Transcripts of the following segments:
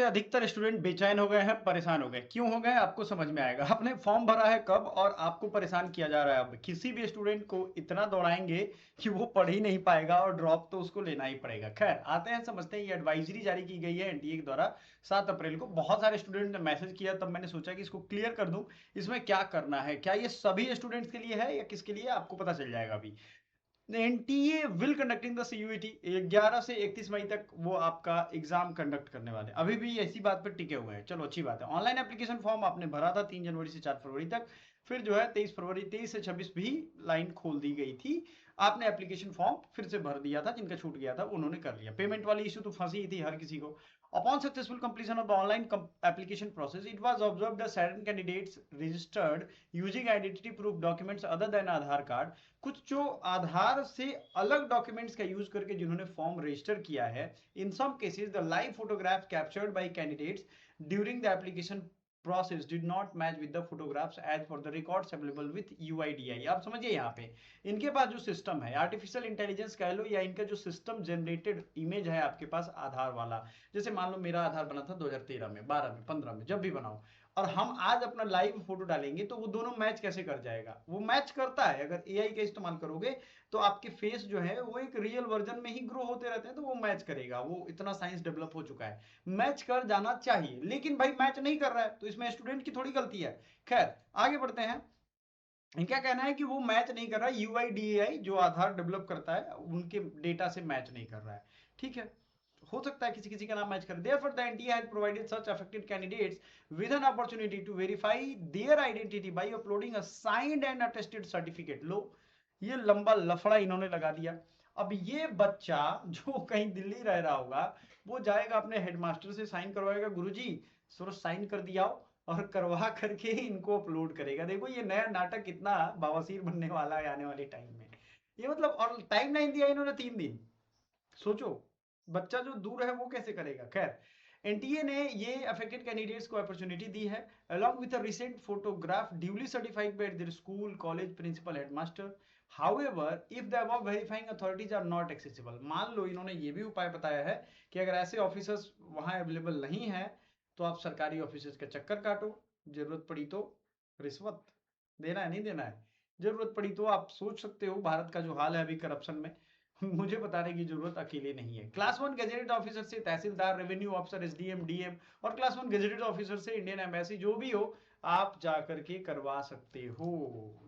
अधिकतर स्टूडेंट बेचैन हो गए हैं, परेशान हो गए। क्यों हो गए आपको समझ में आएगा। आपने फॉर्म भरा है कब और आपको परेशान किया जा रहा है। अब किसी भी स्टूडेंट को इतना दौड़ाएंगे कि वो पढ़ ही नहीं पाएगा और ड्रॉप तो उसको लेना ही पड़ेगा। खैर आते हैं, समझते हैं। ये एडवाइजरी जारी की गई है एनटीए के द्वारा 7 अप्रैल को। बहुत सारे स्टूडेंट ने मैसेज किया, तब मैंने सोचा कि इसको क्लियर कर दूं। इसमें क्या करना है, क्या ये सभी स्टूडेंट्स के लिए है या किसके लिए, आपको पता चल जाएगा अभी। NTA will conducting the CUET 11 से 31 मई तक वो आपका एग्जाम कंडक्ट करने वाले। अभी भी ऐसी बात पर टिके हुए हैं। चलो अच्छी बात है। ऑनलाइन एप्लीकेशन फॉर्म आपने भरा था 3 जनवरी से 4 फरवरी तक। फिर जो है 23 से 26 भी लाइन खोल दी गई थी। आपने एप्लीकेशन फॉर्म फिर से भर दिया था। जिनका छूट गया था उन्होंने कर लिया। पेमेंट वाली इशू तो फंसी थी हर किसी को। Upon successful completion of the online application process, it was observed that certain candidates registered using identity proof documents other than Aadhaar card। कुछ जो आधार से अलग डॉक्यूमेंट्स का यूज करके जिन्होंने फॉर्म रजिस्टर किया है, in some cases the live photographs captured by candidates during the application process did not match with the photographs as per the records available with UIDAI। आप समझिए यहाँ पे इनके पास जो सिस्टम है, आर्टिफिशियल इंटेलिजेंस कह लो या इनका जो सिस्टम जनरेटेड इमेज है आपके पास आधार वाला। जैसे मान लो मेरा आधार बना था 2013 में, 12 में, 15 में, जब भी बनाओ, और हम आज अपना लाइव फोटो डालेंगे तो वो दोनों मैच कैसे कर जाएगा। वो मैच करता है। अगर एआई का इस्तेमाल करोगे तो आपके फेस जो है वो एक रियल वर्जन में ही ग्रो होते रहते हैं, तो वो मैच करेगा। वो इतना साइंस डेवलप हो चुका है, मैच कर जाना चाहिए। लेकिन भाई मैच नहीं कर रहा है तो इसमें स्टूडेंट की थोड़ी गलती है। खैर आगे बढ़ते हैं। इनका कहना है कि वो मैच नहीं कर रहा है, यूआईडीएआई जो आधार डेवलप करता है उनके डेटा से मैच नहीं कर रहा है। ठीक है, हो सकता है किसी किसी का नाम मैच करे। Therefore, the NTA has provided such affected candidates with an opportunity to verify their identity by uploading a signed and attested certificate। लो, ये लंबा लफड़ा इन्होंने लगा दिया। अब ये बच्चा जो कहीं दिल्ली रह रहा होगा, वो जाएगा अपने हेडमास्टर से साइन करवाएगा, गुरुजी सर साइन कर दिया और करवा करके इनको अपलोड करेगा। देखो ये नया नाटक कितना बवासीर बनने वाला है आने वाले टाइम में। ये मतलब, और टाइम लाइन दिया इन्होंने 3 दिन। सोचो बच्चा जो दूर है वो कैसे करेगा। खैर एनटीए ने ये अफेक्टेड कैंडिडेट्स को अपॉर्चुनिटी दी है along with a recent photograph duly certified by their school, college, principal, headmaster। However, if the above verifying authorities are not accessible, मान लो इन्होंने ये भी उपाय बताया है कि अगर ऐसे ऑफिसर्स वहां अवेलेबल नहीं है तो आप सरकारी ऑफिसर्स का चक्कर काटो, जरूरत पड़ी तो रिश्वत देना है, नहीं देना है, जरूरत पड़ी तो आप सोच सकते हो। भारत का जो हाल है अभी करप्शन में, मुझे बताने की जरूरत अकेले नहीं है। क्लास 1 गजेटेड ऑफिसर से तहसीलदार, रेवेन्यू ऑफिसर, एसडीएम, डीएम और क्लास 1 गजेटेड ऑफिसर से इंडियन एम्बेसी, जो भी हो आप जा करके करवा सकते हो।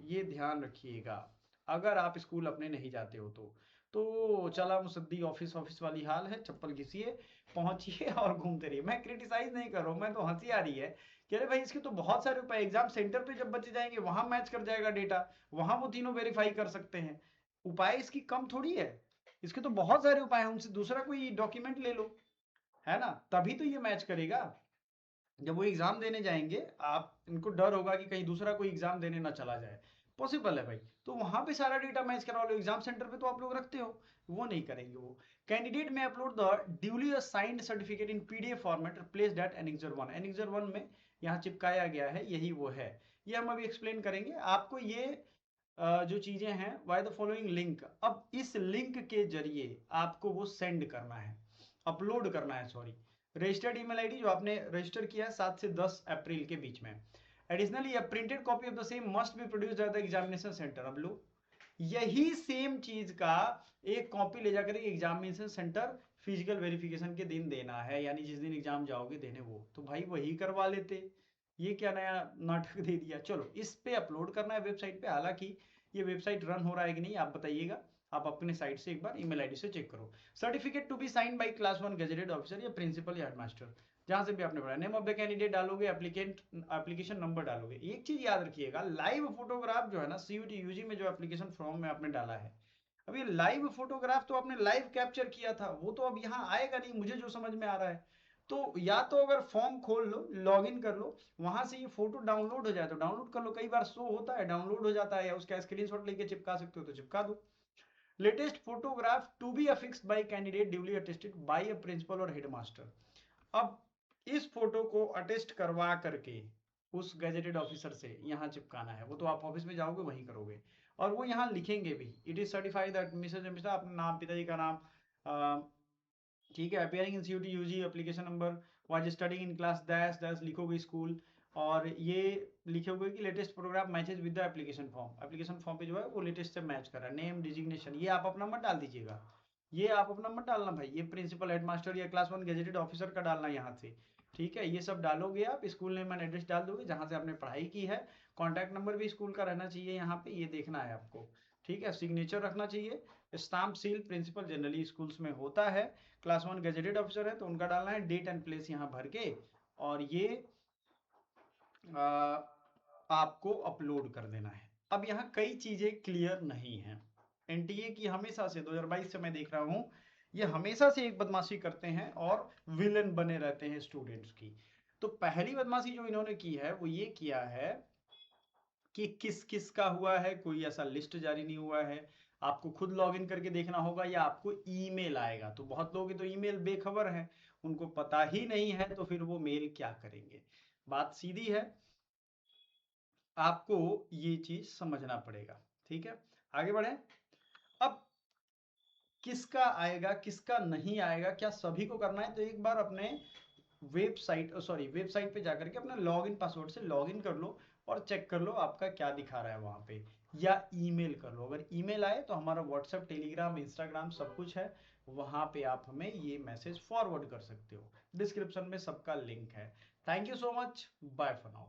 ये ध्यान रखिएगा अगर आप स्कूल अपने नहीं जाते हो तो चला मुसद्दी ऑफिस ऑफिस वाली हाल है। चप्पल घिसिए, पहुंचिए और घूमते रहिए। मैं क्रिटिसाइज नहीं कर रहा हूँ, मैं तो हंसी आ रही है कि अरे भाई इसके तो बहुत सारे उपाय। एग्जाम सेंटर पे जब बच्चे जाएंगे वहां मैच कर जाएगा डेटा, वहां वो तीनों वेरीफाई कर सकते हैं। उपाय इसकी कम थोड़ी है, इसके तो बहुत सारे उपाय हैं। उनसे दूसरा कोई डॉक्यूमेंट ले लो, है ना, तभी तो ये मैच करेगा। जब वो एग्जाम देने जाएंगे, आप इनको डर होगा कि कहीं दूसरा कोई एग्जाम देने ना चला जाए। पॉसिबल है भाई, तो वहां पे सारा डेटा मैच करवा लो। एग्जाम सेंटर पे तो आप लोग रखते हो, वो नहीं करेंगे। वो कैंडिडेट में upload the duly assigned certificate in PDF format placed at annexure 1। Annexure 1 में यहाँ चिपकाया गया है, यही वो है। ये हम अभी एक्सप्लेन करेंगे आपको। ये जो चीजें हैं, वाई द फॉलोइंग लिंक। अब इस लिंक के जरिए आपको वो सेंड करना है, अपलोड करना है, सॉरी। रजिस्टर्ड ईमेल आईडी जो आपने रजिस्टर किया है 7 से 10 अप्रैल के बीच में। Additionally a printed copy of the same must be produced at the examination centre. अब लो, यही सेम चीज का एक कॉपी ले जाकर एग्जामिनेशन सेंटर फिजिकल वेरिफिकेशन के दिन देना है, यानी जिस दिन एग्जाम जाओगे देने, वो तो भाई वही करवा लेते। ये क्या नया नाटक दे दिया। चलो इस पे अपलोड करना है वेबसाइट पे। हालांकि ये वेबसाइट रन हो रहा है कि नहीं आप बताइएगा, आप अपने साइट से एक बार ईमेल आईडी से चेक करो। Certificate to be sign by class 1 gazetted officer या प्रिंसिपल या हेडमास्टर, जहां से भी आपने पढ़ा। नेम ऑफ द कैंडिडेट डालोगे, एप्लीकेंट एप्लीकेशन नंबर डालोगे। एक चीज याद रखिएगा, लाइव फोटोग्राफ जो है ना, सीयूटी यूजी में जो एप्लीकेशन फॉर्म में आपने डाला है, अब ये लाइव फोटोग्राफ तो आपने लाइव कैप्चर किया था, वो तो अब यहाँ आएगा नहीं, मुझे जो समझ में आ रहा है। तो या तो अगर फॉर्म खोल लो, लॉग इन कर लो, वहां से ये फोटो डाउनलोड हो जाए तो डाउनलोड कर लो। कई बार शो होता है डाउनलोड हो जाता है, या उसका स्क्रीनशॉट लेके चिपका सकते हो तो चिपका दो। Latest photograph to be affixed by candidate duly attested by a principal और हेडमास्टर। अब इस फोटो को अटेस्ट करवा करके उस गैजेटेड ऑफिसर से यहाँ चिपकाना है। वो तो आप ऑफिस में जाओगे वहीं करोगे, और वो यहाँ लिखेंगे भी, it is certified that Mrs Amita, अपना नाम, पिताजी का नाम, ठीक है, appearing in CUET UG application number was studying in class dash dash लिखोगे स्कूल, और ये लिखोगे कि latest program matches with the application form. Application form पे जो है वो लेटेस्ट से मैच कर रहा है। नेम डिजिग्नेशन ये आप अपना मत डाल दीजिएगा, ये आप अपना मत डालना भाई, ये प्रिंसिपल हेडमास्टर या क्लास 1 गेजेटेड ऑफिसर का डालना यहाँ से, ठीक है। ये सब डालोगे आप, स्कूल नेम एंड एड्रेस डाल दोगे जहाँ से आपने पढ़ाई की है, कॉन्टैक्ट नंबर भी स्कूल का रहना चाहिए यहाँ पे, ये देखना है आपको, ठीक है। सिग्नेचर रखना चाहिए, stamp seal principal generally schools में होता है, क्लास 1 गेजेटेड ऑफिसर है तो उनका डालना है, डेट एंड प्लेस यहाँ भर के, और ये आपको अपलोड कर देना है। अब यहाँ कई चीजें क्लियर नहीं है। एनटीए की हमेशा से 2022 से मैं देख रहा हूँ, ये हमेशा से एक बदमाशी करते हैं और विलन बने रहते हैं स्टूडेंट्स की। तो पहली बदमाशी जो इन्होंने की है वो ये किया है कि किस किस का हुआ है, कोई ऐसा लिस्ट जारी नहीं हुआ है, आपको खुद लॉगिन करके देखना होगा या आपको ईमेल आएगा। तो बहुत लोग तो ईमेल बेखबर हैं, उनको पता ही नहीं है, तो फिर वो मेल क्या करेंगे। बात सीधी है, आपको ये चीज समझना पड़ेगा, ठीक है। आगे बढ़े। अब किसका आएगा किसका नहीं आएगा, क्या सभी को करना है, तो एक बार अपने वेबसाइट पे जाकर के अपना लॉगिन पासवर्ड से लॉगिन कर लो और चेक कर लो आपका क्या दिखा रहा है वहां पे, या ईमेल कर लो। अगर ईमेल आए तो हमारा व्हाट्सएप, टेलीग्राम, इंस्टाग्राम सब कुछ है, वहां पे आप हमें ये मैसेज फॉरवर्ड कर सकते हो, डिस्क्रिप्शन में सबका लिंक है। Thank you so much, bye for now.